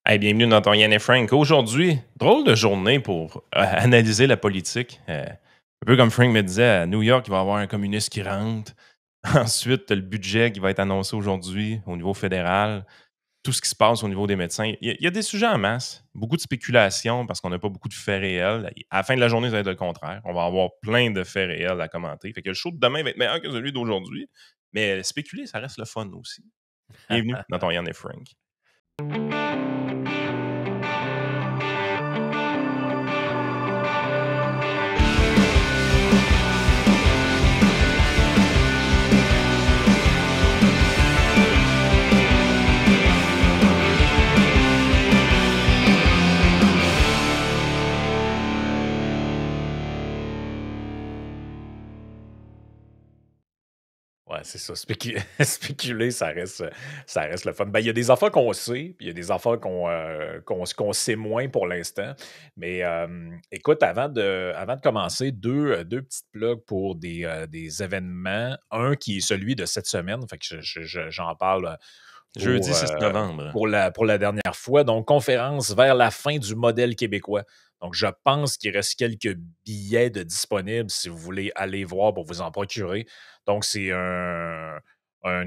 Hey, bienvenue dans ton Yann et Frank. Aujourd'hui, drôle de journée pour analyser la politique. Un peu comme Frank me disait, à New York, il va y avoir un communiste qui rentre. Ensuite, t'as le budget qui va être annoncé aujourd'hui au niveau fédéral. Tout ce qui se passe au niveau des médecins. Il y a des sujets en masse. Beaucoup de spéculation parce qu'on n'a pas beaucoup de faits réels. À la fin de la journée, ça va être le contraire. On va avoir plein de faits réels à commenter. Fait que le show de demain va être meilleur que celui d'aujourd'hui. Mais spéculer, ça reste le fun aussi. Bienvenue dans ton Yann et Frank. Ouais, c'est ça. Spéculer, ça reste le fun. Ben, il y a des affaires qu'on sait, puis il y a des affaires qu'on sait moins pour l'instant. Mais écoute, avant de commencer, deux petites plugs pour des événements. Un qui est celui de cette semaine, fait que j'en parle Jeudi pour, 6 novembre. pour la dernière fois. Donc, conférence vers la fin du modèle québécois. Donc, je pense qu'il reste quelques billets de disponibles si vous voulez aller voir pour vous en procurer. Donc, c'est un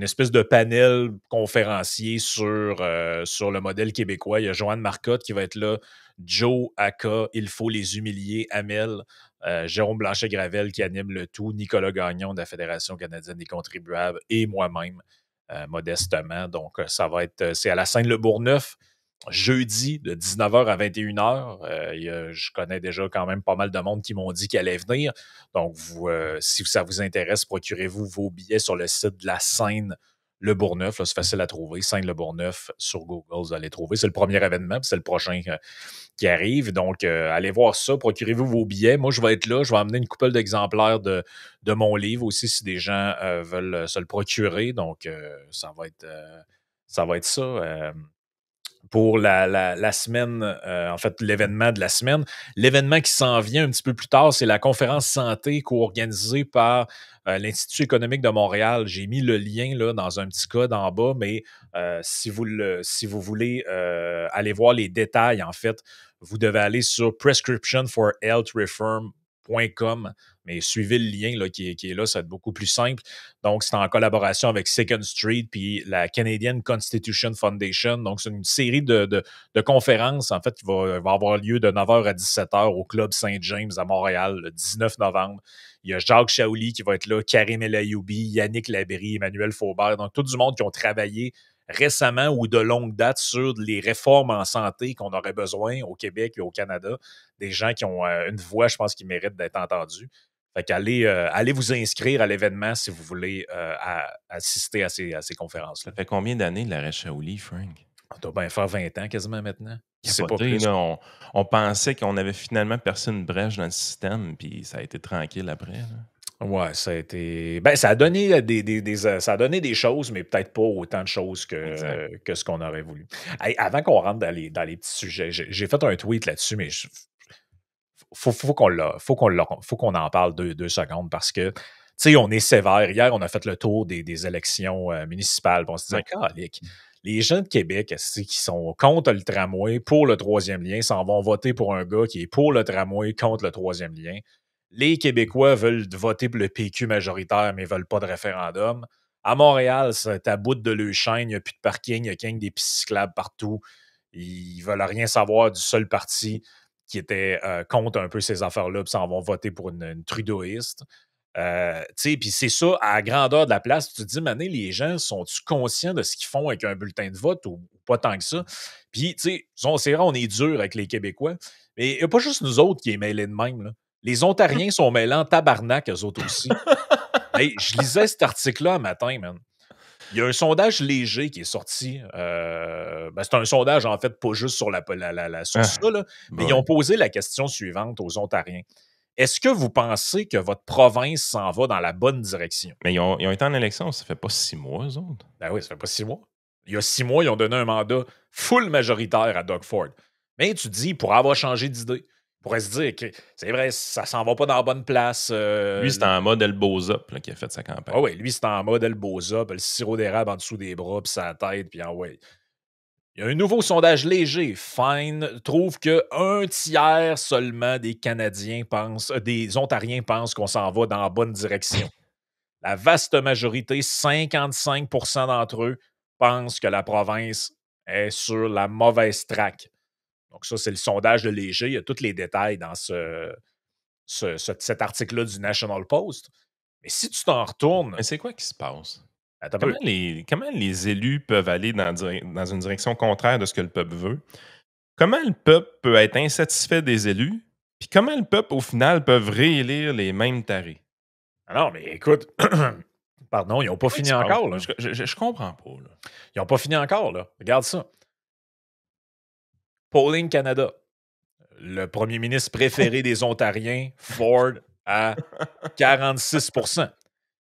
espèce de panel conférencier sur le modèle québécois. Il y a Joanne Marcotte qui va être là, Joe Aka, Il faut les humilier, Amel, Jérôme Blanchet-Gravel qui anime le tout, Nicolas Gagnon de la Fédération canadienne des contribuables et moi-même, modestement. Donc, c'est à la scène Le Bourgneuf, jeudi de 19h à 21h. Je connais déjà quand même pas mal de monde qui m'ont dit qu'ils allaient venir. Donc, si ça vous intéresse, procurez-vous vos billets sur le site de la scène Le Bourgneuf. Là, c'est facile à trouver. Scène Le Bourgneuf sur Google, vous allez trouver. C'est le premier événement, puis c'est le prochain qui arrive. Donc, allez voir ça. Procurez-vous vos billets. Moi, je vais être là. Je vais amener une couple d'exemplaires de mon livre aussi si des gens veulent se le procurer. Donc, ça va être ça. Pour la semaine, en fait, l'événement de la semaine. L'événement qui s'en vient un petit peu plus tard, c'est la conférence santé co-organisée par l'Institut économique de Montréal. J'ai mis le lien là, dans un petit code en bas, mais si vous voulez aller voir les détails, en fait, vous devez aller sur prescriptionforhealthreform.com, mais suivez le lien là, qui est là, ça va être beaucoup plus simple. Donc, c'est en collaboration avec Second Street puis la Canadian Constitution Foundation. Donc, c'est une série de conférences, en fait, qui va avoir lieu de 9h à 17h au Club Saint-James à Montréal le 19 novembre. Il y a Jacques Chaouli qui va être là, Karim El Ayoubi, Yannick Labrie, Emmanuel Faubert. Donc, tout du monde qui ont travaillé récemment ou de longue date sur les réformes en santé qu'on aurait besoin au Québec et au Canada. Des gens qui ont une voix, je pense, qui mérite d'être entendue. Fait qu'allez allez vous inscrire à l'événement si vous voulez assister à ces conférences-là. Ça fait combien d'années de l'arrêt Shaoli, Frank? On doit bien faire 20 ans quasiment maintenant. C'est pas Capoté, plus. là, on pensait qu'on avait finalement percé une brèche dans le système, puis ça a été tranquille après. Là. Ouais, ça a été. Ben, ça a donné ça a donné des choses, mais peut-être pas autant de choses Exact. que ce qu'on aurait voulu. Hey, avant qu'on rentre dans les petits sujets, j'ai fait un tweet là-dessus, mais faut qu'on en parle deux secondes parce que, tu sais, on est sévère. Hier, on a fait le tour des élections municipales. Puis on se disait, Ouais. calique, les gens de Québec qui sont contre le tramway, pour le troisième lien, s'en vont voter pour un gars qui est pour le tramway, contre le troisième lien. Les Québécois veulent voter pour le PQ majoritaire, mais ne veulent pas de référendum. À Montréal, c'est à bout de le chaîne, il n'y a plus de parking, il n'y a qu'un des pistes cyclables partout. Ils veulent rien savoir du seul parti qui était contre un peu ces affaires-là, puis s'en vont voter pour une trudeauiste. Puis c'est ça, à la grandeur de la place, tu te dis, Mané, les gens, sont-tu conscients de ce qu'ils font avec un bulletin de vote ou pas tant que ça? Puis, tu sais, c'est vrai, on est dur avec les Québécois, mais il n'y a pas juste nous autres qui est mêlés de même, là. Les Ontariens sont mêlés en tabarnak, eux autres aussi. Hey, je lisais cet article-là un matin, man. Il y a un sondage léger qui est sorti. C'est un sondage, en fait, pas juste sur Ah, ça, là, mais ils boy. ont posé la question suivante aux Ontariens. Est-ce que vous pensez que votre province s'en va dans la bonne direction? Mais ils ont été en élection, ça fait pas 6 mois, eux autres. Ben oui, ça fait pas 6 mois. Il y a 6 mois, ils ont donné un mandat full majoritaire à Doug Ford. Mais tu te dis, pour avoir changé d'idée, il pourrait se dire que c'est vrai, ça s'en va pas dans la bonne place. Lui, c'était en mode elbows up là, qui a fait sa campagne. Ah ouais, lui, c'est en mode elbosa, puis le sirop d'érable en dessous des bras, puis sa tête, puis ah ouais. Il y a un nouveau sondage léger. Fine trouve que un tiers seulement des Canadiens pensent, des Ontariens pensent qu'on s'en va dans la bonne direction. La vaste majorité, 55% d'entre eux, pensent que la province est sur la mauvaise track. Donc ça, c'est le sondage de Léger. Il y a tous les détails dans cet article-là du National Post. Mais si tu t'en retournes, Mais c'est quoi qui se passe? attends un Comment peu. les élus peuvent aller dans une direction contraire de ce que le peuple veut? Comment le peuple peut être insatisfait des élus? Puis comment le peuple, au final, peuvent réélire les mêmes tarés? Ah non, mais écoute, pardon, ils n'ont pas C'est quoi qui fini se passe, encore, là? là. Je comprends pas, là. Ils n'ont pas fini encore, là. Regarde ça. Polling Canada. Le premier ministre préféré des Ontariens, Ford, à 46%.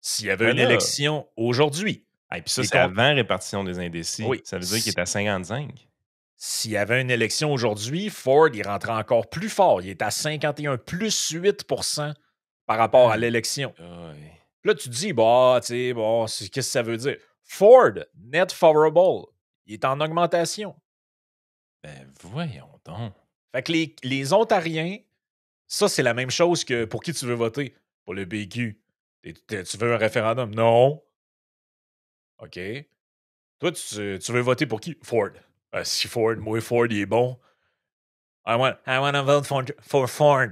S'il y avait Mais une là, élection aujourd'hui, puis ça, les c'est comptes. avant répartition des indécis. Oui. Ça veut dire qu'il est à 55. S'il y avait une élection aujourd'hui, Ford, il rentrait encore plus fort. Il est à 51, plus 8% par rapport à Aïe, l'élection. aïe. Là, tu te dis, bah, tu sais, bon, qu'est-ce que ça veut dire? Ford, net favorable, il est en augmentation. Ben, voyons donc. Fait que les Ontariens, ça, c'est la même chose que pour qui tu veux voter. Pour le PQ. Tu veux un référendum? Non. OK. Toi, tu veux voter pour qui? Ford. Si Ford, moi, Ford, il est bon. I want to vote for Ford.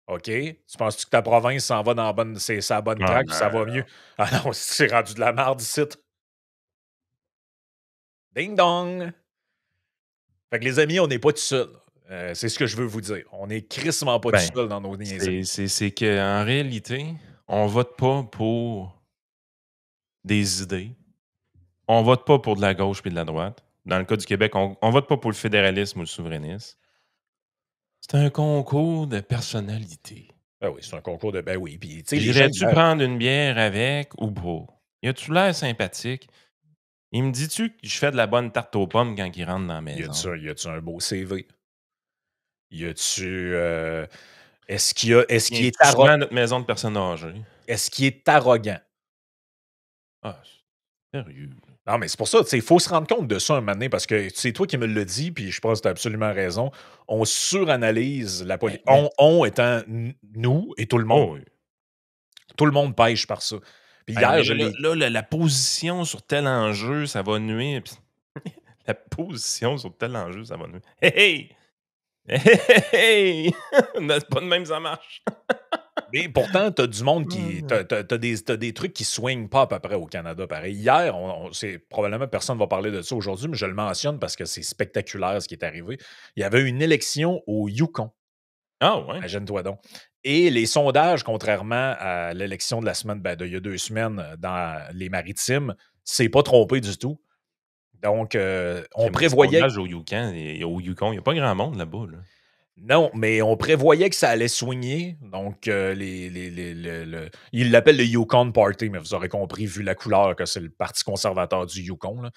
OK. Tu penses que ta province s'en va dans c'est sa bonne Ah, track, puis ça va ben, mieux? Ah non, c'est rendu de la merde ici. Ding dong! Fait que les amis, on n'est pas tout seul. C'est ce que je veux vous dire. On est crissement pas tout ben, seul dans nos niaiseries. c'est qu'en réalité, on vote pas pour des idées. On vote pas pour de la gauche puis de la droite. Dans le cas du Québec, on vote pas pour le fédéralisme ou le souverainisme. C'est un concours de personnalité. Ben oui, c'est un concours de. Ben oui. Puis, tu sais, les gens. J'irais-tu prendre une bière avec ou pas? Y a-tu l'air sympathique? Il me dit-tu que je fais de la bonne tarte aux pommes quand il rentre dans la maison? Y a-tu un beau CV? Y a-tu. Est-ce qu'il est, Viens-tu souvent à notre maison de personnes âgées? est-ce qu'il est arrogant? Ah, sérieux? Non, mais c'est pour ça, tu sais, il faut se rendre compte de ça un moment donné, parce que c'est toi qui me l'as dit, puis je pense que tu as absolument raison. On suranalyse la politique. Mais On étant nous et tout le monde. oh oui. Tout le monde pêche par ça. Puis Hey, hier, mais je là, l'ai. la position sur tel enjeu, ça va nuire. La position sur tel enjeu, ça va nuire. Hey! Hey! Hey! Hey! C'est pas de même ça marche. Mais pourtant, t'as du monde qui. Mmh. T'as des trucs qui swingent pas à peu près au Canada, pareil. Hier, c'est probablement personne ne va parler de ça aujourd'hui, mais je le mentionne parce que c'est spectaculaire ce qui est arrivé. Il y avait une élection au Yukon. Ah ouais? Imagine-toi donc. Et les sondages, contrairement à l'élection de la semaine, d'il y a 2 semaines dans les Maritimes, c'est pas trompé du tout. Donc, on Crime des prévoyait. sondages au Yukon, il y a pas grand monde là-bas, là. Non, mais on prévoyait que ça allait soigner. Donc, ils l'appellent le Yukon Party, mais vous aurez compris, vu la couleur, que c'est le Parti conservateur du Yukon, là,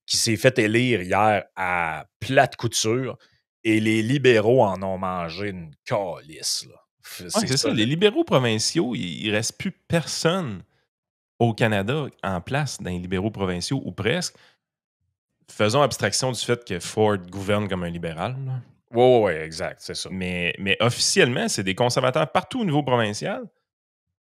qui s'est fait élire hier à plate couture. Et les libéraux en ont mangé une calice, là. Ouais, C'est c'est ça, ça. là. Les libéraux provinciaux, il reste plus personne au Canada en place dans les libéraux provinciaux, ou presque. Faisons abstraction du fait que Ford gouverne comme un libéral, là. Oui, exact, c'est ça. Mais officiellement, c'est des conservateurs partout au niveau provincial.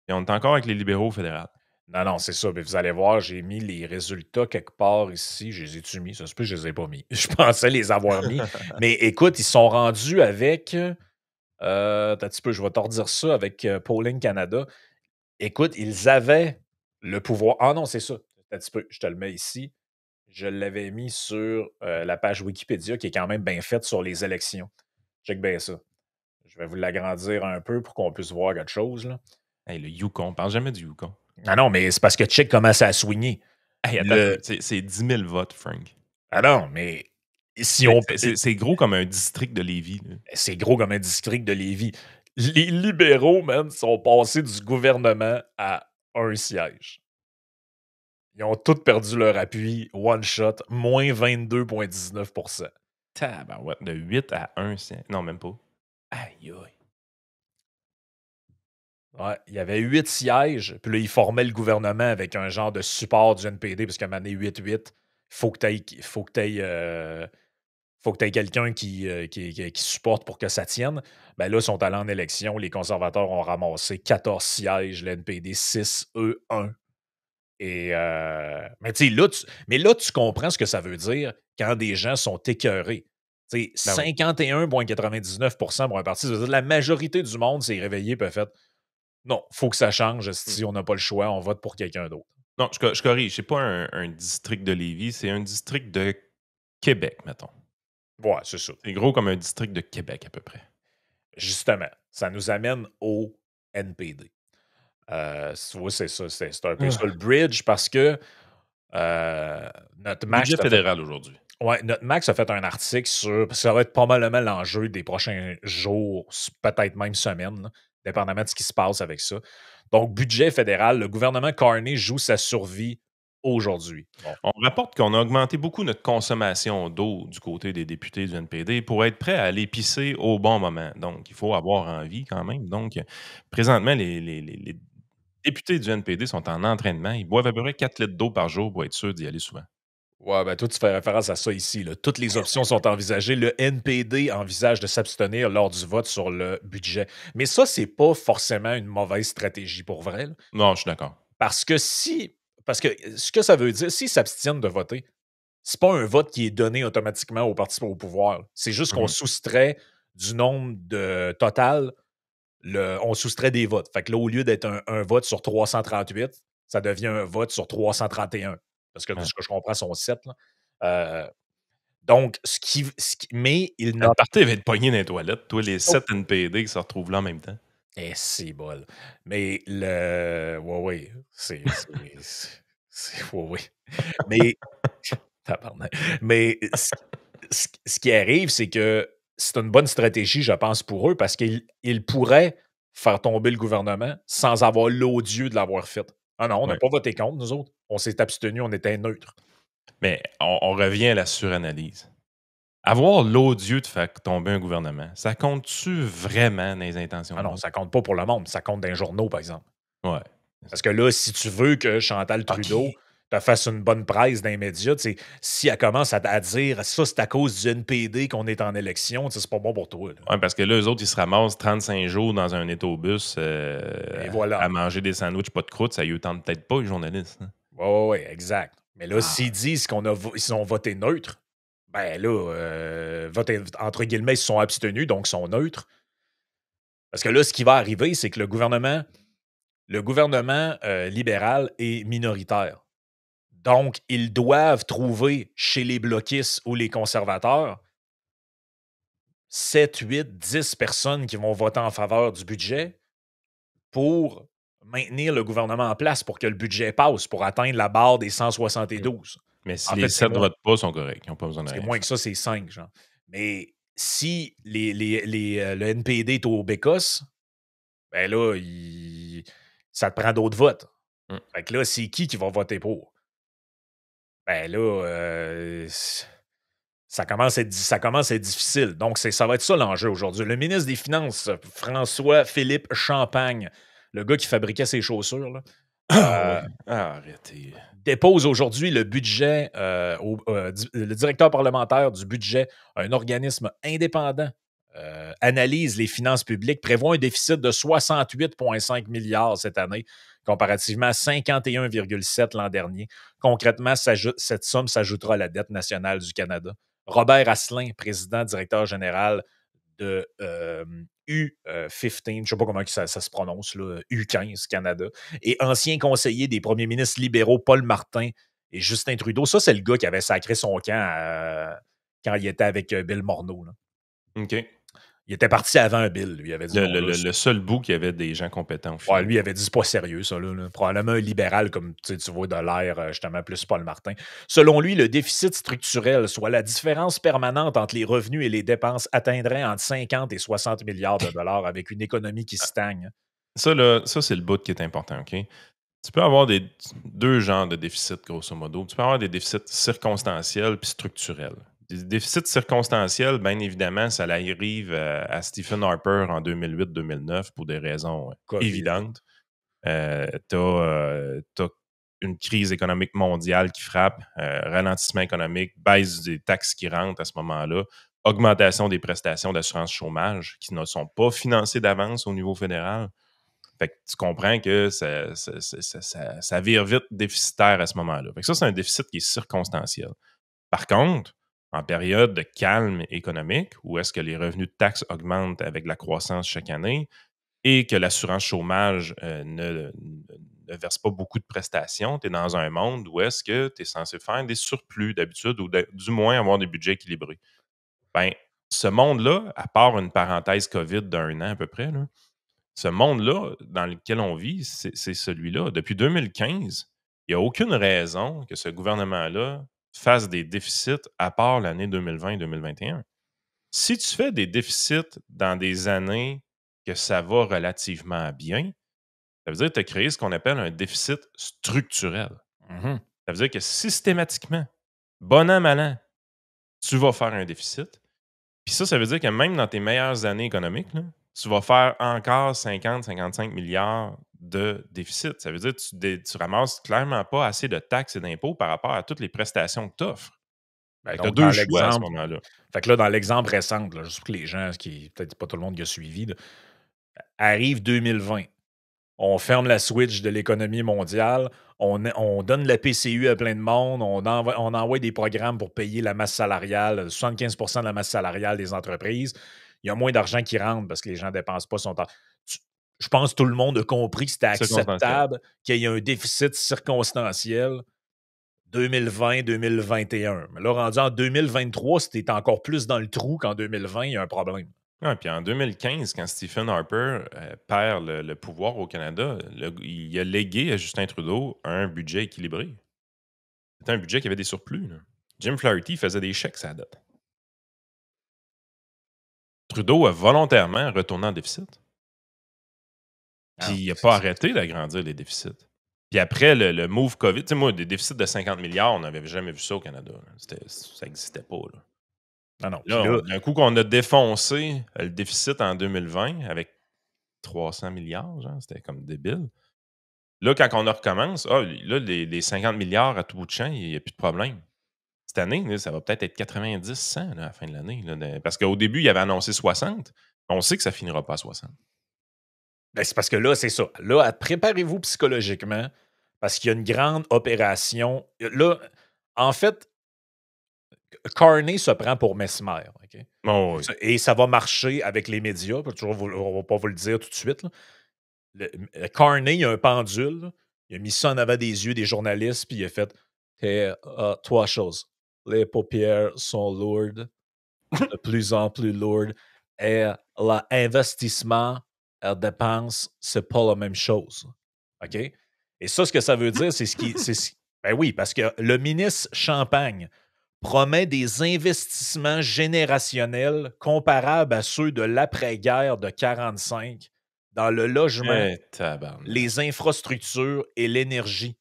Et on est encore avec les libéraux fédéraux. Non, non, c'est ça. Mais vous allez voir, j'ai mis les résultats quelque part ici. Je les ai-tu mis? Ça se peut que je les ai pas mis. Je pensais les avoir mis. Mais écoute, ils sont rendus avec. Attends un petit peu, je vais te redire ça avec Polling Canada. Écoute, ils avaient le pouvoir. Ah non, c'est ça. Attends un petit peu, je te le mets ici. Je l'avais mis sur la page Wikipédia qui est quand même bien faite sur les élections. Check bien ça. Je vais vous l'agrandir un peu pour qu'on puisse voir quelque chose, là. Hey, le Yukon, on parle jamais du Yukon. Ah non, mais c'est parce que check comment ça a swingé. Hey, attends un peu, Le... c'est 10 000 votes, Frank. Ah non, mais si on. C'est gros comme un district de Lévis, là. C'est gros comme un district de Lévis. Les libéraux, man, sont passés du gouvernement à un siège. Ils ont tous perdu leur appui one shot, moins 22,19%. Tabarouette, de 8 à 1, non, même pas. Aïe, aïe. Ouais, il y avait 8 sièges, puis là, ils formaient le gouvernement avec un genre de support du NPD, parce qu'à un moment donné, 8-8, faut que tu aies quelqu'un qui supporte pour que ça tienne. Ben là, ils sont allés en élection. Les conservateurs ont ramassé 14 sièges, le NPD 6, eux 1. Mais tu sais, là, tu comprends ce que ça veut dire quand des gens sont écœurés. Tu sais, Ben oui. 51,99% pour un parti, ça veut dire que la majorité du monde s'est réveillé et a fait non, faut que ça change. Mm. Si on n'a pas le choix, on vote pour quelqu'un d'autre. Non, je corrige. C'est pas un district de Lévis, c'est un district de Québec, mettons. Ouais, c'est ça. C'est gros comme un district de Québec, à peu près. Justement, ça nous amène au NPD. Tu vois, c'est ça. C'est un peu ça le bridge parce que notre Max Budget a fait. fédéral aujourd'hui. Ouais, notre Max a fait un article sur. Parce que ça va être probablement l'enjeu des prochains jours, peut-être même semaines, là, dépendamment de ce qui se passe avec ça. Donc, budget fédéral, le gouvernement Carney joue sa survie aujourd'hui. Bon. On rapporte qu'on a augmenté beaucoup notre consommation d'eau du côté des députés du NPD pour être prêt à aller pisser au bon moment. Donc, il faut avoir envie quand même. Donc, présentement, les députés du NPD sont en entraînement. Ils boivent à peu près 4 litres d'eau par jour pour être sûr d'y aller souvent. Ouais, ben toi, tu fais référence à ça ici, là. Toutes les options sont envisagées. Le NPD envisage de s'abstenir lors du vote sur le budget. Mais ça, c'est pas forcément une mauvaise stratégie pour vrai, là. Non, je suis d'accord. Parce que ce que ça veut dire, s'ils s'abstiennent de voter, c'est pas un vote qui est donné automatiquement au parti au pouvoir. C'est juste qu'on Mhm. soustrait du nombre de total, on soustrait des votes. Fait que là, au lieu d'être un vote sur 338, ça devient un vote sur 331. Parce que de Ouais. ce que je comprends, sont 7. Là. Donc, mais il n'a Le parti va être pogné dans les toilettes. Toi, les pas. 7 NPD qui se retrouvent là en même temps. Eh, c'est bol. Mais le. Ouais, ouais. Ouais, ouais. Mais. Tabarnak. Mais ce qui arrive, c'est que c'est une bonne stratégie, je pense, pour eux, parce qu'ils pourraient faire tomber le gouvernement sans avoir l'odieux de l'avoir fait. Ah non, on n'a Ouais. pas voté contre, nous autres. On s'est abstenus, on était neutres. Mais on revient à la suranalyse. Avoir l'odieux de faire tomber un gouvernement, ça compte-tu vraiment dans les intentions Ah de non, vote? ça compte pas pour le monde, ça compte dans les journaux, par exemple. Ouais. Parce que là, si tu veux que Chantal Trudeau OK. te fasse une bonne presse dans les médias, tu sais, si elle commence à dire ça, c'est à cause du NPD qu'on est en élection, tu sais, c'est pas bon pour toi. Là. Ouais, parce que là, eux autres, ils se ramassent 35 jours dans un autobus Et à voilà. manger des sandwichs pas de croûte. Ça y tente peut-être pas, les journalistes. Hein. Oui, ouais, ouais, exact. Mais là, Ah. s'ils disent qu'ils ont voté neutre, ben là, entre guillemets, ils se sont abstenus, donc ils sont neutres. Parce que là, ce qui va arriver, c'est que le gouvernement libéral est minoritaire. Donc, ils doivent trouver chez les bloquistes ou les conservateurs 7, 8, 10 personnes qui vont voter en faveur du budget pour maintenir le gouvernement en place, pour que le budget passe, pour atteindre la barre des 172. Mais si En les fait, c'est 7 moins. votent pas, ils sont corrects. Ils n'ont pas besoin de C'est rien moins que faire. ça, c'est 5, genre. Mais si le NPD est au Bécosse, ben là, ça te prend d'autres votes. Hum. Fait que là, c'est qui va voter pour? Ben là, ça commence à être difficile. Donc, ça va être ça l'enjeu aujourd'hui. Le ministre des Finances, François-Philippe Champagne, le gars qui fabriquait ses chaussures, là, Ah ouais. Ah, arrêtez. dépose aujourd'hui le budget, le directeur parlementaire du budget, un organisme indépendant, analyse les finances publiques, prévoit un déficit de 68,5 milliards cette année, comparativement à 51,7 l'an dernier. Concrètement, cette somme s'ajoutera à la dette nationale du Canada. Robert Asselin, président directeur général de U15, je ne sais pas comment ça se prononce, là, U15 Canada, et ancien conseiller des premiers ministres libéraux Paul Martin et Justin Trudeau. Ça, c'est le gars qui avait sacré son camp quand il était avec Bill Morneau. Là. OK. Il était parti avant Bill. Lui, il avait dit Le, non, le- là. le- le seul bout qu'il y avait des gens compétents au Ouais, final. lui, il avait dit c'est pas sérieux, ça. Là. Probablement un libéral, comme tu vois de l'air, justement, plus Paul Martin. Selon lui, le déficit structurel, soit la différence permanente entre les revenus et les dépenses, atteindrait entre 50 et 60 milliards de dollars avec une économie qui stagne. Ça, là, ça c'est le bout qui est important, OK? Tu peux avoir deux genres de déficits, grosso modo. Tu peux avoir des déficits circonstanciels puis structurels. Des déficits circonstanciels, bien évidemment, ça arrive à Stephen Harper en 2008-2009 pour des raisons COVID. évidentes. Tu as une crise économique mondiale qui frappe, ralentissement économique, baisse des taxes qui rentrent à ce moment-là, augmentation des prestations d'assurance chômage qui ne sont pas financées d'avance au niveau fédéral. Fait que tu comprends que ça vire vite déficitaire à ce moment-là. Fait que ça, c'est un déficit qui est circonstanciel. Par contre, en période de calme économique, où est-ce que les revenus de taxes augmentent avec la croissance chaque année et que l'assurance chômage ne verse pas beaucoup de prestations, tu es dans un monde où est-ce que tu es censé faire des surplus d'habitude ou du moins avoir des budgets équilibrés. Ben, ce monde-là, à part une parenthèse COVID d'un an à peu près, là, ce monde-là dans lequel on vit, c'est celui-là. Depuis 2015, il n'y a aucune raison que ce gouvernement-là fasse des déficits à part l'année 2020 et 2021. Si tu fais des déficits dans des années que ça va relativement bien, ça veut dire que tu as créé ce qu'on appelle un déficit structurel. Mhm. Ça veut dire que systématiquement, bon an, mal an, tu vas faire un déficit. Puis ça veut dire que même dans tes meilleures années économiques, là, tu vas faire encore 50-55 milliards de déficit. Ça veut dire que tu ramasses clairement pas assez de taxes et d'impôts par rapport à toutes les prestations que tu offres. Ben, Tu as donc, deux choix à ce moment-là. fait que là, dans l'exemple récent, là, juste pour que les gens, peut-être pas tout le monde qui a suivi, là, arrive 2020. On ferme la switch de l'économie mondiale, on donne la PCU à plein de monde, on envoie des programmes pour payer la masse salariale, 75 de la masse salariale des entreprises. Il y a moins d'argent qui rentre parce que les gens ne dépensent pas son temps. Je pense que tout le monde a compris que c'était Circonstanciel. acceptable qu'il y ait un déficit circonstanciel 2020-2021. Mais là, rendu en 2023, si tu es encore plus dans le trou qu'en 2020, il y a un problème. Ouais, puis en 2015, quand Stephen Harper perd le pouvoir au Canada, il a légué à Justin Trudeau un budget équilibré. C'était un budget qui avait des surplus, là. Jim Flaherty faisait des chèques, ça date. Trudeau a volontairement retourné en déficit. Puis Ah, il n'a pas arrêté d'agrandir les déficits. Puis après le move COVID, tu sais, moi, des déficits de 50 milliards, on n'avait jamais vu ça au Canada, là. Ça n'existait pas, là. non, non. Puis Là, là, d'un coup qu'on a défoncé le déficit en 2020 avec 300 milliards, genre, c'était comme débile. Là, quand on recommence, là, les 50 milliards à tout bout de champ, il n'y a plus de problème. Cette année, là, ça va peut-être être 90, 100 là, à la fin de l'année. Parce qu'au début, il avait annoncé 60. On sait que ça finira pas à 60. ben, c'est parce que là, c'est ça. Là, préparez-vous psychologiquement parce qu'il y a une grande opération. Là, en fait, Carney se prend pour Mesmer. OK? Oh, oui. Et ça va marcher avec les médias. On ne va pas vous le dire tout de suite. Là. Carney, il a un pendule. Là. Il a mis ça en avant des yeux des journalistes, puis il a fait trois choses. Les paupières sont lourdes, de plus en plus lourdes, et l'investissement, elle dépense, c'est pas la même chose. OK? Et ça, ce que ça veut dire, c'est ce qui. Ben oui, parce que le ministre Champagne promet des investissements générationnels comparables à ceux de l'après-guerre de 1945 dans le logement, Tabarnak. les infrastructures et l'énergie.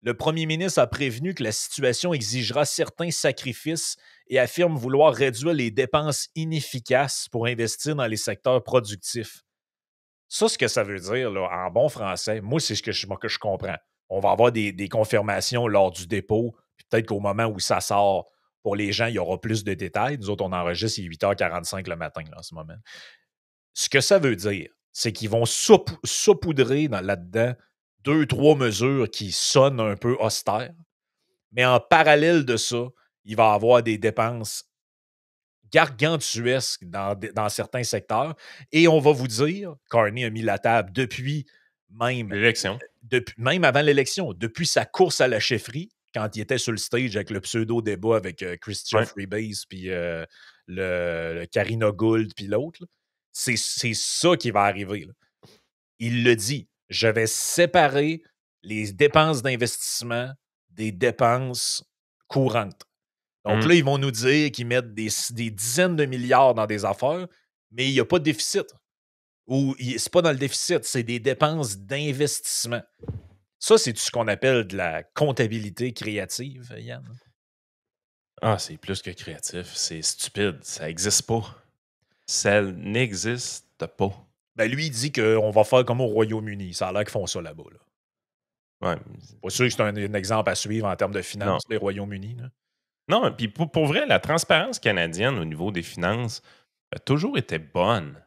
Le premier ministre a prévenu que la situation exigera certains sacrifices et affirme vouloir réduire les dépenses inefficaces pour investir dans les secteurs productifs. Ça, ce que ça veut dire, là, en bon français, moi, c'est ce que je comprends. On va avoir des confirmations lors du dépôt, puis peut-être qu'au moment où ça sort, pour les gens, il y aura plus de détails. Nous autres, on enregistre, il est 8h45 le matin là, en ce moment. Ce que ça veut dire, c'est qu'ils vont saupoudrer là-dedans 2, 3 mesures qui sonnent un peu austères, mais en parallèle de ça, il va y avoir des dépenses gargantuesques dans certains secteurs. Et on va vous dire, Carney a mis la table L'élection. même avant l'élection, depuis sa course à la chefferie, quand il était sur le stage avec le pseudo-débat avec Christian Ouais. Freebase, puis le Karina Gould, puis l'autre, c'est ça qui va arriver. Là. Il le dit, je vais séparer les dépenses d'investissement des dépenses courantes. Donc là, ils vont nous dire qu'ils mettent des dizaines de milliards dans des affaires, mais il n'y a pas de déficit. Ou c'est pas dans le déficit, c'est des dépenses d'investissement. Ça, c'est ce qu'on appelle de la comptabilité créative, Yann. Ah, c'est plus que créatif. C'est stupide. Ça n'existe pas. Ça n'existe pas. Ben lui, il dit qu'on va faire comme au Royaume-Uni. Ça a l'air qu'ils font ça là-bas. Là. Ouais. Pas sûr que c'est un exemple à suivre en termes de Non. finances, les Royaumes-Unis. Là. Non, puis pour vrai, la transparence canadienne au niveau des finances a toujours été bonne.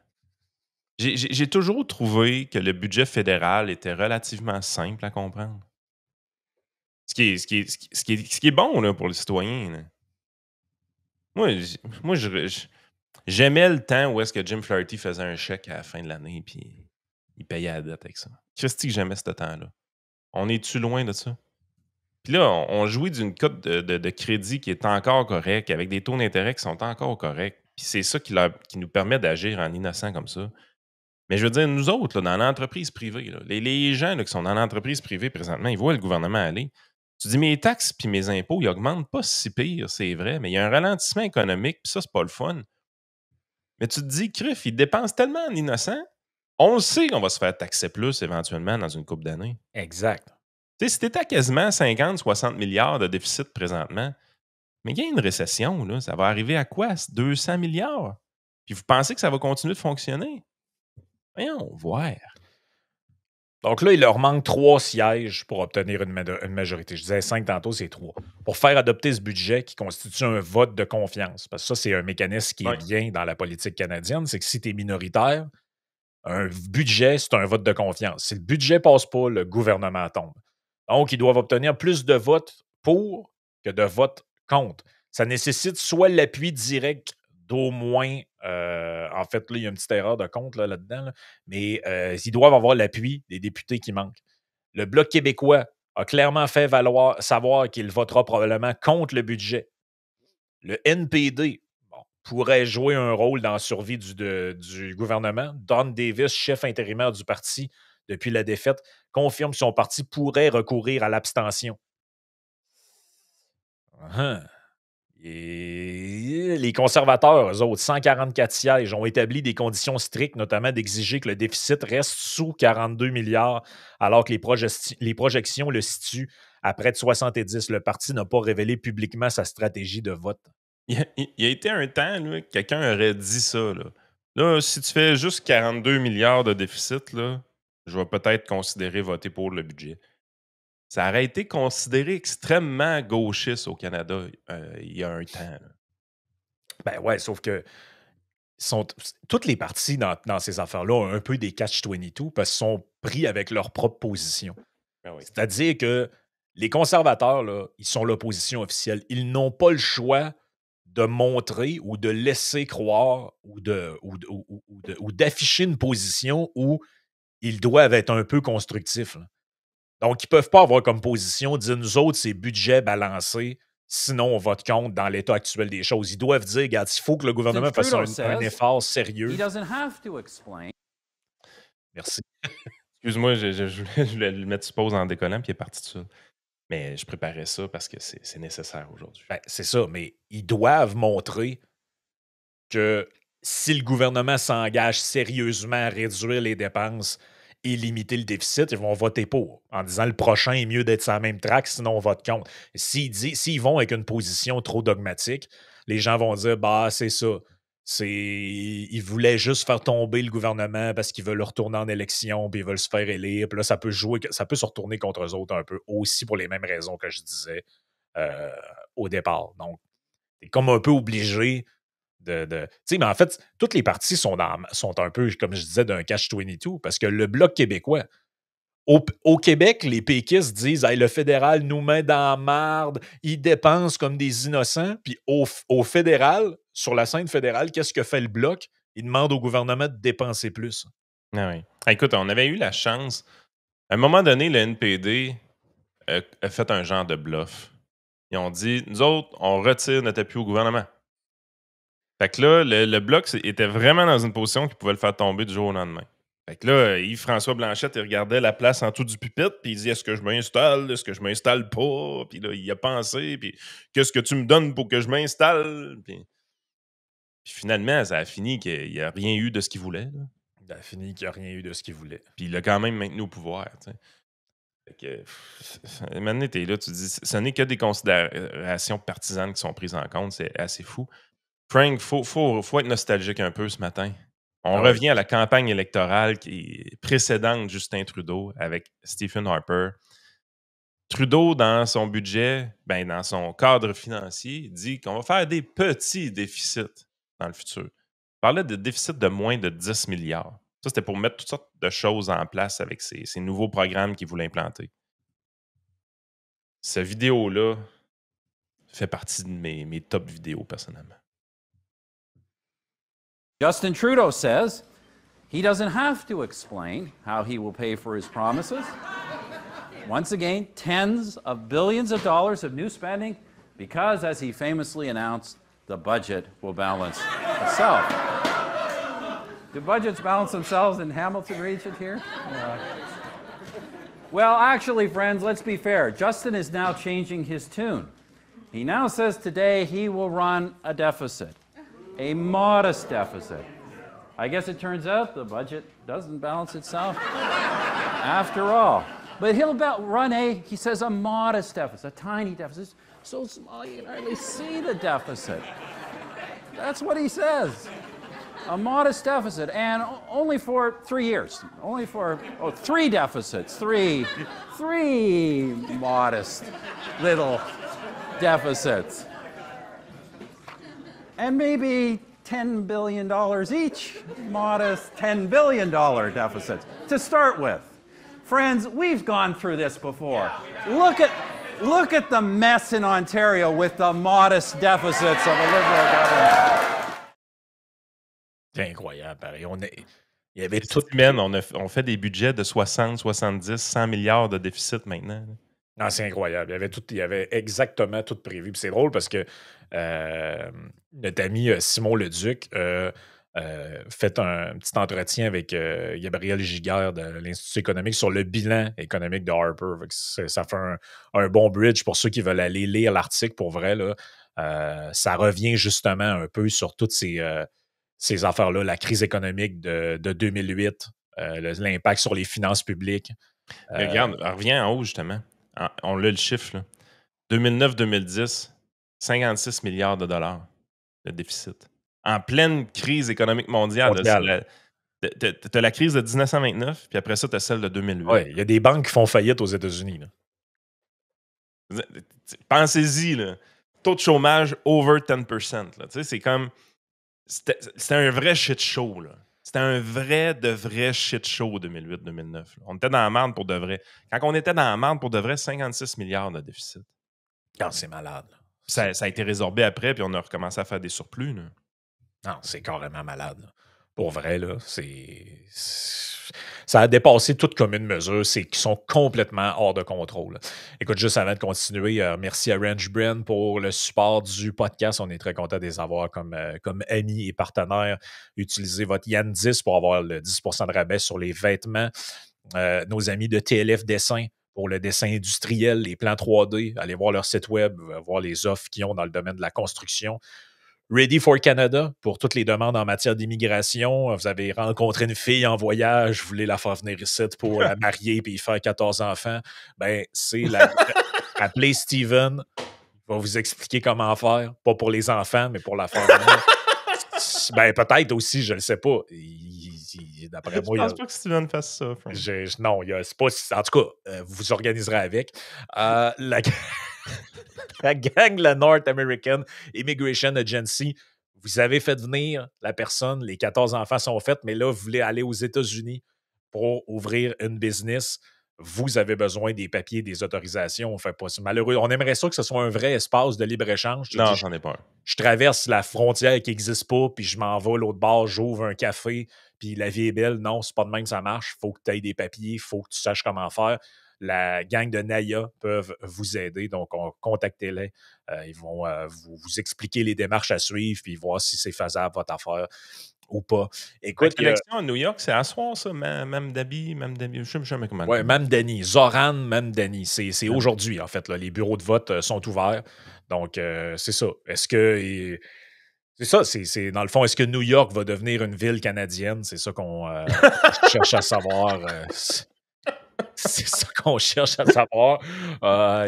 J'ai toujours trouvé que le budget fédéral était relativement simple à comprendre. Ce qui est bon là, pour le citoyen. Là. Moi, j'aimais le temps où est-ce que Jim Flaherty faisait un chèque à la fin de l'année puis il payait la dette avec ça. Christy que j'aimais ce temps-là. On est-tu loin de ça? Puis là, on jouit d'une cote de crédit qui est encore correcte, avec des taux d'intérêt qui sont encore corrects. Puis c'est ça qui nous permet d'agir en innocent comme ça. Mais je veux dire, nous autres, là, dans l'entreprise privée, là, les gens là, qui sont dans l'entreprise privée présentement, ils voient le gouvernement aller. Tu dis, mes taxes puis mes impôts, ils augmentent pas si pire, c'est vrai, mais il y a un ralentissement économique, puis ça, c'est pas le fun. Mais tu te dis, Criff, ils dépensent tellement en innocent, on le sait qu'on va se faire taxer plus éventuellement dans une couple d'années. Exact. Tu sais, si t'étais à quasiment 50-60 milliards de déficit présentement, mais il y a une récession, là, ça va arriver à quoi? 200 milliards? Puis vous pensez que ça va continuer de fonctionner? Voyons, voir. Donc là, il leur manque 3 sièges pour obtenir une majorité. Je disais 5 tantôt, c'est 3. Pour faire adopter ce budget qui constitue un vote de confiance. Parce que ça, c'est un mécanisme qui est Ouais. bien dans la politique canadienne. C'est que si tu es minoritaire, un budget, c'est un vote de confiance. Si le budget passe pas, le gouvernement tombe. Donc, ils doivent obtenir plus de votes pour que de votes contre. Ça nécessite soit l'appui direct d'au moins, en fait, là, il y a une petite erreur de compte là-dedans, là, mais ils doivent avoir l'appui des députés qui manquent. Le Bloc québécois a clairement fait savoir qu'il votera probablement contre le budget. Le NPD pourrait jouer un rôle dans la survie du gouvernement. Don Davis, chef intérimaire du parti depuis la défaite, confirme que son parti pourrait recourir à l'abstention. Et les conservateurs, eux autres, 144 sièges, ont établi des conditions strictes, notamment d'exiger que le déficit reste sous 42 milliards, alors que les projections le situent à près de 70. Le parti n'a pas révélé publiquement sa stratégie de vote. Il y a été un temps, là, que quelqu'un aurait dit ça. Là. Là, si tu fais juste 42 milliards de déficit, là, je vais peut-être considérer voter pour le budget. Ça aurait été considéré extrêmement gauchiste au Canada il y a un temps. Là. Ben ouais, sauf que toutes les parties dans ces affaires-là ont un peu des catch-22 parce qu'ils sont pris avec leur propre position. Ben oui. C'est-à-dire que les conservateurs, là, ils sont l'opposition officielle. Ils n'ont pas le choix de montrer ou de laisser croire ou d'afficher une position où ils doivent être un peu constructifs. Là. Donc, ils ne peuvent pas avoir comme position dire nous autres, c'est budget balancé, sinon on vote contre dans l'état actuel des choses. Ils doivent dire, regarde, il faut que le gouvernement fasse un effort sérieux. Merci. Excuse-moi, je voulais le mettre sur pause en décollant, puis il est parti de ça. Mais je préparais ça parce que c'est nécessaire aujourd'hui. Ben, c'est ça, mais ils doivent montrer que si le gouvernement s'engage sérieusement à réduire les dépenses et limiter le déficit, ils vont voter pour, en disant le prochain est mieux d'être sur la même track, sinon on vote contre. S'ils vont avec une position trop dogmatique, les gens vont dire bah c'est ça. Ils voulaient juste faire tomber le gouvernement parce qu'ils veulent retourner en élection puis ils veulent se faire élire. Puis là, ça peut se retourner contre eux autres un peu, aussi pour les mêmes raisons que je disais au départ. Donc, c'est comme un peu obligé tu sais, mais en fait, toutes les parties sont un peu, comme je disais, d'un catch-22 parce que le Bloc québécois, au Québec, les péquistes disent hey, le fédéral nous met dans la marde, ils dépensent comme des innocents. Puis au fédéral, sur la scène fédérale, qu'est-ce que fait le Bloc? Il demande au gouvernement de dépenser plus. Ah oui. Écoute, on avait eu la chance. À un moment donné, le NPD a fait un genre de bluff. Ils ont dit nous autres, on retire notre appui au gouvernement. Fait que là, le Bloc était vraiment dans une position qui pouvait le faire tomber du jour au lendemain. Fait que là, Yves-François Blanchette, il regardait la place en dessous du pupitre, puis il dit est-ce que je m'installe, est-ce que je m'installe pas? Puis là, il a pensé, puis qu'est-ce que tu me donnes pour que je m'installe? Puis finalement, ça a fini qu'il n'y a rien eu de ce qu'il voulait. Là. Il a fini qu'il n'y a rien eu de ce qu'il voulait. Puis il l'a quand même maintenu au pouvoir. Tu sais. Fait que, maintenant, t'es là, tu dis ce n'est que des considérations partisanes qui sont prises en compte, c'est assez fou. Frank, faut être nostalgique un peu ce matin. On revient à la campagne électorale précédente Justin Trudeau avec Stephen Harper. Trudeau, dans son budget, dans son cadre financier, dit qu'on va faire des petits déficits dans le futur. Il parlait de déficit de moins de 10 milliards. Ça, c'était pour mettre toutes sortes de choses en place avec ces nouveaux programmes qu'il voulait implanter. Cette vidéo-là fait partie de mes top vidéos, personnellement. Justin Trudeau says he doesn't have to explain how he will pay for his promises. Once again, tens of billions of dollars of new spending because, as he famously announced, the budget will balance itself. Do budgets balance themselves in Hamilton region here? Well, actually, friends, let's be fair. Justin is now changing his tune. He now says today he will run a deficit, a modest deficit. I guess it turns out the budget doesn't balance itself after all. But he'll run he says, a modest deficit, a tiny deficit, so small you can hardly see the deficit. That's what he says. A modest deficit, and only for 3 years. Only for 3 deficits. Three modest little deficits. And maybe $10 billion each. Modest $10 billion deficits to start with. Friends, we've gone through this before. Look at the mess in Ontario with the modest deficits of a Liberal government. C'est incroyable, pareil. Il y avait tout. Cette semaine, on fait des budgets de 60, 70, 100 milliards de déficit maintenant. Non, c'est incroyable. Il y avait exactement tout prévu. Puis c'est drôle parce que notre ami Simon Leduc fait un petit entretien avec Gabriel Giguère de l'Institut économique sur le bilan économique de Harper. Ça fait un bon bridge pour ceux qui veulent aller lire l'article pour vrai. Là. Ça revient justement un peu sur toutes ces affaires-là, la crise économique de 2008, l'impact sur les finances publiques. Regarde, reviens en haut justement. On a le chiffre. 2009-2010, 56 milliards de dollars de déficit. En pleine crise économique mondiale. Tu as la crise de 1929, puis après ça, tu as celle de 2008. Oui, il y a des banques qui font faillite aux États-Unis. Là. Pensez-y, là. Taux de chômage over 10%. Là. C'est comme... C'était un vrai shit show. Là. C'était un vrai shit show 2008-2009. On était dans la merde pour de vrai. Quand on était dans la merde pour de vrai, 56 milliards de déficit. Quand c'est malade. Ça a été résorbé après, puis on a recommencé à faire des surplus. Là. Non, c'est carrément malade. Là. Pour vrai, là, ça a dépassé toute commune mesure. C'est qu'ils sont complètement hors de contrôle. Là. Écoute, juste avant de continuer, merci à Range Brand pour le support du podcast. On est très content de les avoir comme amis et partenaires. Utilisez votre Yann 10 pour avoir le 10% de rabais sur les vêtements. Nos amis de TLF Dessin pour le dessin industriel, les plans 3D. Allez voir leur site web, voir les offres qu'ils ont dans le domaine de la construction. Ready for Canada pour toutes les demandes en matière d'immigration. Vous avez rencontré une fille en voyage, vous voulez la faire venir ici pour la marier et y faire 14 enfants. Ben, c'est appelez Steven. Il va vous expliquer comment faire. Pas pour les enfants, mais pour la faire venir. Ben, peut-être aussi, je ne le sais pas. D'après moi, je pense pas que Steven fasse ça. Non, c'est pas. En tout cas, vous vous organiserez avec. La gang, la North American Immigration Agency, vous avez fait venir la personne, les 14 enfants sont faits, mais là, vous voulez aller aux États-Unis pour ouvrir une business. Vous avez besoin des papiers, des autorisations. Malheureux. On aimerait ça que ce soit un vrai espace de libre-échange. Non, j'en ai peur. Je traverse la frontière qui n'existe pas, puis je m'en vais l'autre bord, j'ouvre un café, puis la vie est belle. Non, c'est pas de même que ça marche. Il faut que tu aies des papiers, il faut que tu saches comment faire. La gang de Naya peuvent vous aider, donc contactez-les. Ils vont vous expliquer les démarches à suivre puis voir si c'est faisable votre affaire ou pas. Écoute, la connexion à New York, c'est à soir, ça, Mme Dabi, je sais jamais comment. Oui, Mme Dani, Zoran, Mme Dani. C'est aujourd'hui, en fait. Là, les bureaux de vote sont ouverts. Donc, c'est ça. Est-ce que... C'est ça, c'est dans le fond, est-ce que New York va devenir une ville canadienne? C'est ça qu'on cherche à savoir. C'est ça qu'on cherche à savoir.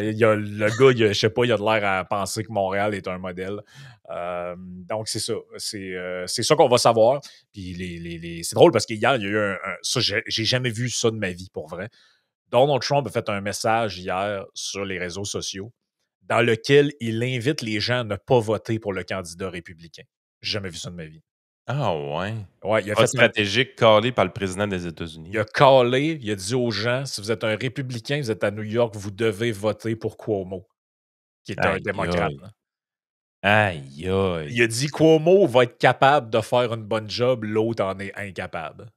Il y a le gars, je sais pas, il a de l'air à penser que Montréal est un modèle. Donc, c'est ça. C'est ça qu'on va savoir. Puis, c'est drôle parce qu'hier, il y a eu ça, j'ai jamais vu ça de ma vie, pour vrai. Donald Trump a fait un message hier sur les réseaux sociaux dans lequel il invite les gens à ne pas voter pour le candidat républicain. J'ai jamais vu ça de ma vie. Ah ouais? Ouais, il a Vote fait un- stratégique calé par le président des il États-Unis. a callé, il a dit aux gens, si vous êtes un républicain, vous êtes à New York, vous devez voter pour Cuomo, qui est un Aïe, démocrate. aïe. Hein. Aïe, Il aïe. a dit Cuomo va être capable de faire une bonne job, l'autre en est incapable.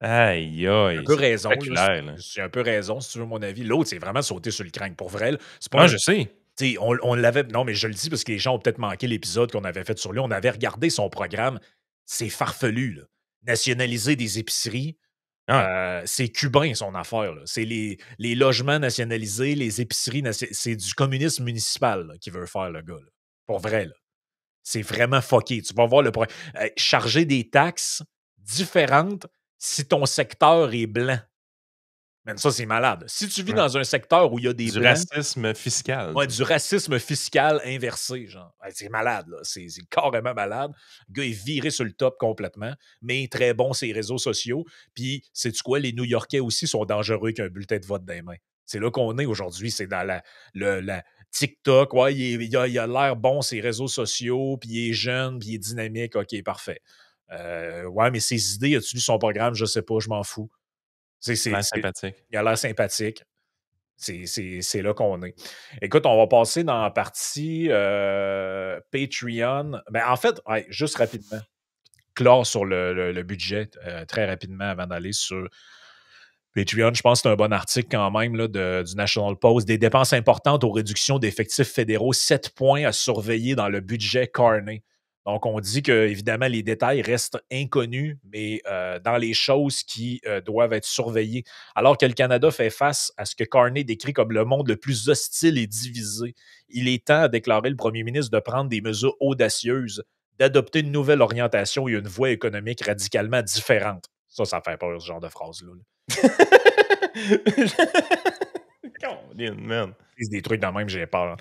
Aïe, Il a un aïe. peu C'est raison, là. spectaculaire, là. C'est un peu raison, si tu veux mon avis. L'autre, c'est vraiment sauté sur le crâne. Pour vrai, là, c'est pas Ah, un. je sais. Tu sais, on l'avait. Non, mais je le dis parce que les gens ont peut-être manqué l'épisode qu'on avait fait sur lui. On avait regardé son programme. C'est farfelu, là. Nationaliser des épiceries, Ah, c'est cubain, son affaire, là. C'est les logements nationalisés, les épiceries. C'est du communisme municipal là, qu'il veut faire, le gars, là. Pour vrai, là. C'est vraiment fucké. Tu vas voir le problème. Charger des taxes différentes si ton secteur est blanc. Man, ça, c'est malade. Si tu vis ouais. dans un secteur où il y a des Du blancs, racisme fiscal. ouais, Ça. du racisme fiscal inversé, genre. Ouais, c'est malade, là. C'est carrément malade. Le gars est viré sur le top complètement, mais très bon sur les réseaux sociaux. Puis, sais-tu quoi? Les New-Yorkais aussi sont dangereux qu'un bulletin de vote dans les mains. C'est là qu'on est aujourd'hui. C'est dans la TikTok. Ouais, il a l'air bon sur les réseaux sociaux, puis il est jeune, puis il est dynamique. OK, parfait. Ouais, mais ses idées, as-tu lu son programme? Je sais pas, je m'en fous. L'air sympathique. Il a l'air sympathique. C'est là qu'on est. Écoute, on va passer dans la partie Patreon. Ben, en fait, ouais, juste rapidement, clore sur le budget très rapidement avant d'aller sur Patreon. Je pense que c'est un bon article quand même là, du National Post. Des dépenses importantes aux réductions d'effectifs fédéraux, 7 points à surveiller dans le budget Carney. Donc, on dit que, évidemment, les détails restent inconnus, mais dans les choses qui doivent être surveillées. Alors que le Canada fait face à ce que Carney décrit comme le monde le plus hostile et divisé, il est temps, a déclaré le premier ministre, de prendre des mesures audacieuses, d'adopter une nouvelle orientation et une voie économique radicalement différente. Ça fait peur, ce genre de phrase-là. Colin, man. C'est des trucs de même, j'ai peur.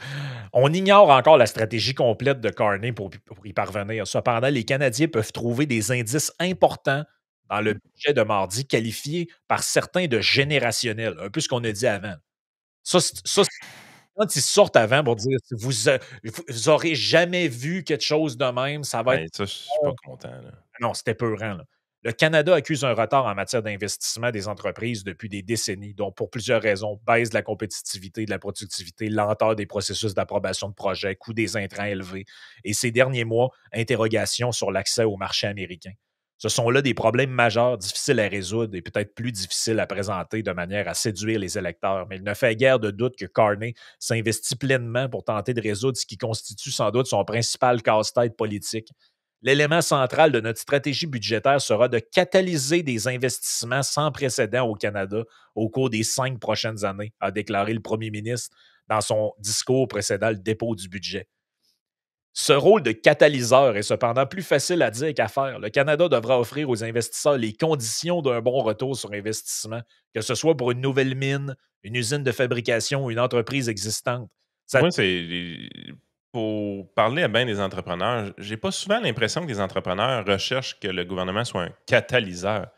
On ignore encore la stratégie complète de Carney pour y parvenir. Cependant, les Canadiens peuvent trouver des indices importants dans le budget de mardi, qualifiés par certains de générationnels, un peu ce qu'on a dit avant. Quand ils sortent avant pour dire vous aurez jamais vu quelque chose de même, ça va être. Ouais, ça, je suis pas content. Là. Non, c'était peurant. Là. Le Canada accuse un retard en matière d'investissement des entreprises depuis des décennies, dont pour plusieurs raisons, baisse de la compétitivité, de la productivité, lenteur des processus d'approbation de projets, coût des intrants élevés, et ces derniers mois, interrogations sur l'accès au marché américain. Ce sont là des problèmes majeurs, difficiles à résoudre et peut-être plus difficiles à présenter de manière à séduire les électeurs. Mais il ne fait guère de doute que Carney s'investit pleinement pour tenter de résoudre ce qui constitue sans doute son principal casse-tête politique. L'élément central de notre stratégie budgétaire sera de catalyser des investissements sans précédent au Canada au cours des 5 prochaines années, a déclaré le premier ministre dans son discours précédant le dépôt du budget. Ce rôle de catalyseur est cependant plus facile à dire qu'à faire. Le Canada devra offrir aux investisseurs les conditions d'un bon retour sur investissement, que ce soit pour une nouvelle mine, une usine de fabrication ou une entreprise existante. Ça Moi, pour parler à bien des entrepreneurs, j'ai pas souvent l'impression que les entrepreneurs recherchent que le gouvernement soit un catalyseur.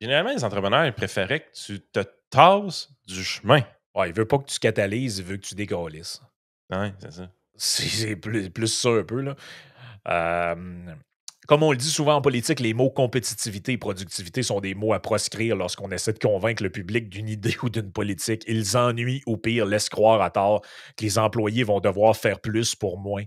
Généralement, les entrepreneurs ils préféraient que tu te tasses du chemin. Ouais, il veut pas que tu catalyses, il veut que tu décalisses. Ouais, c'est ça. C'est plus ça un peu, là. Comme on le dit souvent en politique, les mots compétitivité et productivité sont des mots à proscrire lorsqu'on essaie de convaincre le public d'une idée ou d'une politique. Ils ennuient ou pire, laissent croire à tort que les employés vont devoir faire plus pour moins.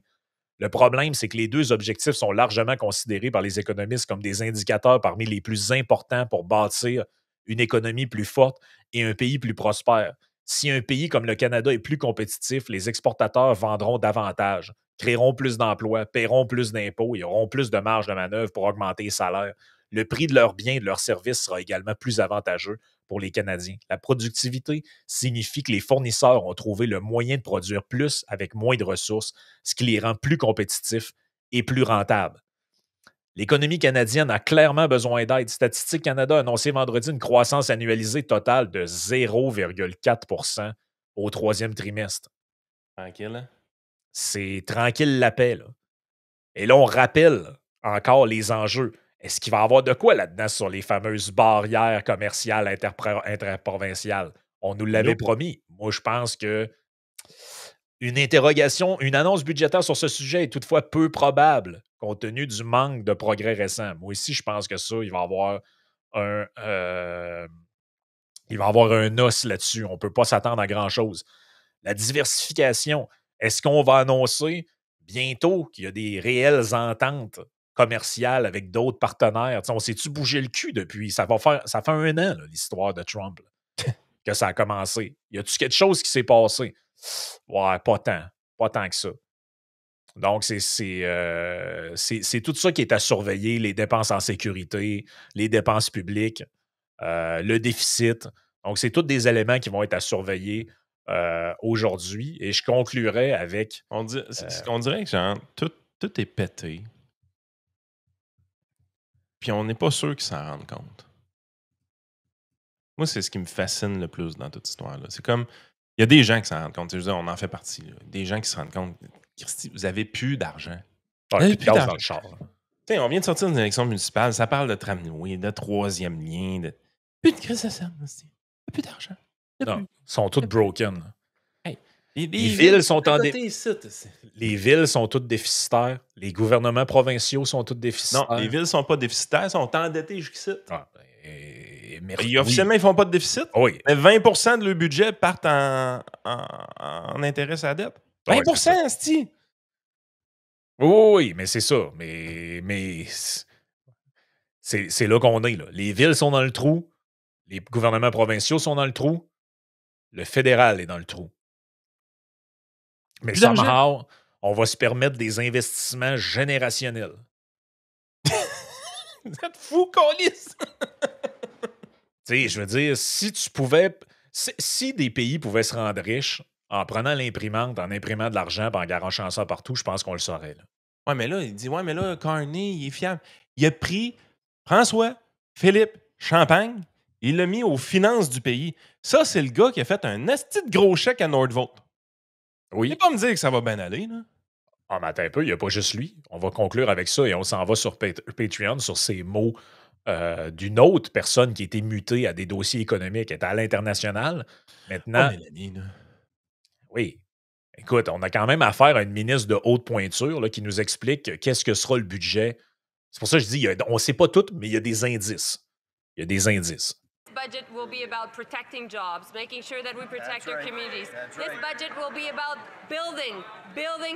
Le problème, c'est que les deux objectifs sont largement considérés par les économistes comme des indicateurs parmi les plus importants pour bâtir une économie plus forte et un pays plus prospère. Si un pays comme le Canada est plus compétitif, les exportateurs vendront davantage, créeront plus d'emplois, paieront plus d'impôts et auront plus de marge de manœuvre pour augmenter les salaires. Le prix de leurs biens et de leurs services sera également plus avantageux pour les Canadiens. La productivité signifie que les fournisseurs ont trouvé le moyen de produire plus avec moins de ressources, ce qui les rend plus compétitifs et plus rentables. L'économie canadienne a clairement besoin d'aide. Statistique Canada a annoncé vendredi une croissance annualisée totale de 0,4 % au troisième trimestre. Tranquille, hein? C'est tranquille la paix. Là. Et là, on rappelle encore les enjeux. Est-ce qu'il va y avoir de quoi là-dedans sur les fameuses barrières commerciales interprovinciales? On nous l'avait promis. Moi, je pense que une interrogation, une annonce budgétaire sur ce sujet est toutefois peu probable, compte tenu du manque de progrès récent. Moi aussi, je pense que ça, il va y avoir un os là-dessus. On ne peut pas s'attendre à grand-chose. La diversification, est-ce qu'on va annoncer bientôt qu'il y a des réelles ententes commerciales avec d'autres partenaires? T'sais, on s'est-tu bougé le cul depuis? Ça fait 1 an, là, l'histoire de Trump, là, que ça a commencé. Y a-tu quelque chose qui s'est passé? Ouais, pas tant. Pas tant que ça. Donc, c'est tout ça qui est à surveiller, les dépenses en sécurité, les dépenses publiques, le déficit. Donc, c'est tous des éléments qui vont être à surveiller aujourd'hui. Et je conclurai avec... On dirait que genre, tout est pété. Puis on n'est pas sûr qu'ils s'en rendent compte. Moi, c'est ce qui me fascine le plus dans toute cette histoire-là. C'est comme, il y a des gens qui s'en rendent compte. Je veux dire, on en fait partie. Là. Des gens qui se rendent compte. Christy, vous avez plus d'argent. Vous avez plus d'argent dans le char. On vient de sortir d'une élection municipale. Ça parle de tramway, de troisième lien. Plus de crise de scène. Plus d'argent. Non, ils sont toutes broken. Hey, les villes sont Les villes sont toutes déficitaires. Les gouvernements provinciaux sont tous déficitaires. Non, les villes ne sont pas déficitaires, elles sont endettées jusqu'ici. Officiellement, ils ne font pas de déficit. Oui. Mais 20% de leur budget partent en intérêt à la dette. 20%, c'est-tu? Oui, mais c'est ça. Mais c'est là qu'on est. Là. Les villes sont dans le trou. Les gouvernements provinciaux sont dans le trou. Le fédéral est dans le trou. Mais somehow, on va se permettre des investissements générationnels. Vous êtes fous, câlisse! Tu sais, je veux dire, si tu pouvais... Si des pays pouvaient se rendre riches en prenant l'imprimante, en imprimant de l'argent et en garochant ça partout, je pense qu'on le saurait. Là. Ouais, mais là, il dit, ouais, mais là, Carney, il est fiable. Il a pris François-Philippe Champagne, il l'a mis aux finances du pays. Ça, c'est le gars qui a fait un asti de gros chèque à Nordvolt. Oui. Il ne pas me dire que ça va bien aller, là. Ah, mais attends un peu, il n'y a pas juste lui. On va conclure avec ça et on s'en va sur Patreon, sur ces mots d'une autre personne qui a été mutée à des dossiers économiques, elle est à l'international. Maintenant. Oh, Mélanie, là. Oui. Écoute, on a quand même affaire à une ministre de haute pointure là, qui nous explique qu'est-ce que sera le budget. C'est pour ça que je dis, on ne sait pas tout, mais il y a des indices. Il y a des indices. Budget will be about protecting jobs, making sure that we protect our communities. This budget will be about building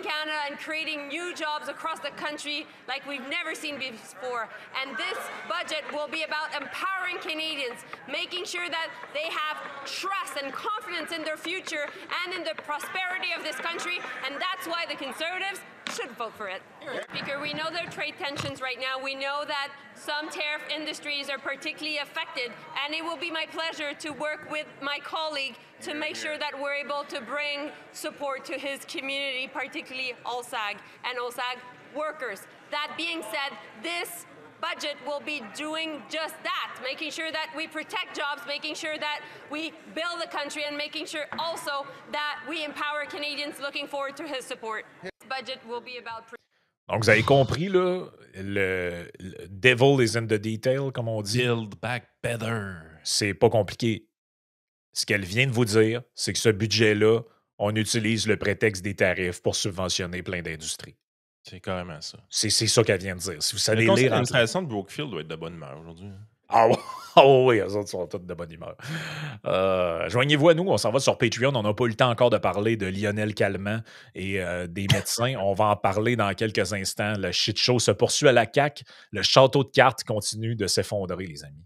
Canada and creating new jobs across the country like we've never seen before. And this budget will be about empowering Canadians, making sure that they have trust and confidence in their future and in the prosperity of this country. And that's why the Conservatives should vote for it. Speaker, we know there are trade tensions right now. We know that some tariff industries are particularly affected, and it will be my pleasure to work with my colleague to make sure that we're able to bring support to his community, particularly OSAG and OSAG workers. That being said, this budget will be doing just that, making sure that we protect jobs, making sure that we build the country, and making sure also that we empower Canadians. Looking forward to his support. This budget will be about... Donc, vous avez compris, là, le devil is in the detail, comme on dit. Build back better. C'est pas compliqué. Ce qu'elle vient de vous dire, c'est que ce budget-là, on utilise le prétexte des tarifs pour subventionner plein d'industries. C'est carrément ça. C'est ça qu'elle vient de dire. Si vous savez le conseil lire... d'administration de Brookfield doit être de bonne humeur aujourd'hui. Ah oui, eux autres sont tous de bonne humeur. Joignez-vous à nous, on s'en va sur Patreon. On n'a pas eu le temps encore de parler de Lionel Calment et des médecins. On va en parler dans quelques instants. Le shit show se poursuit à la CAQ. Le château de cartes continue de s'effondrer, les amis.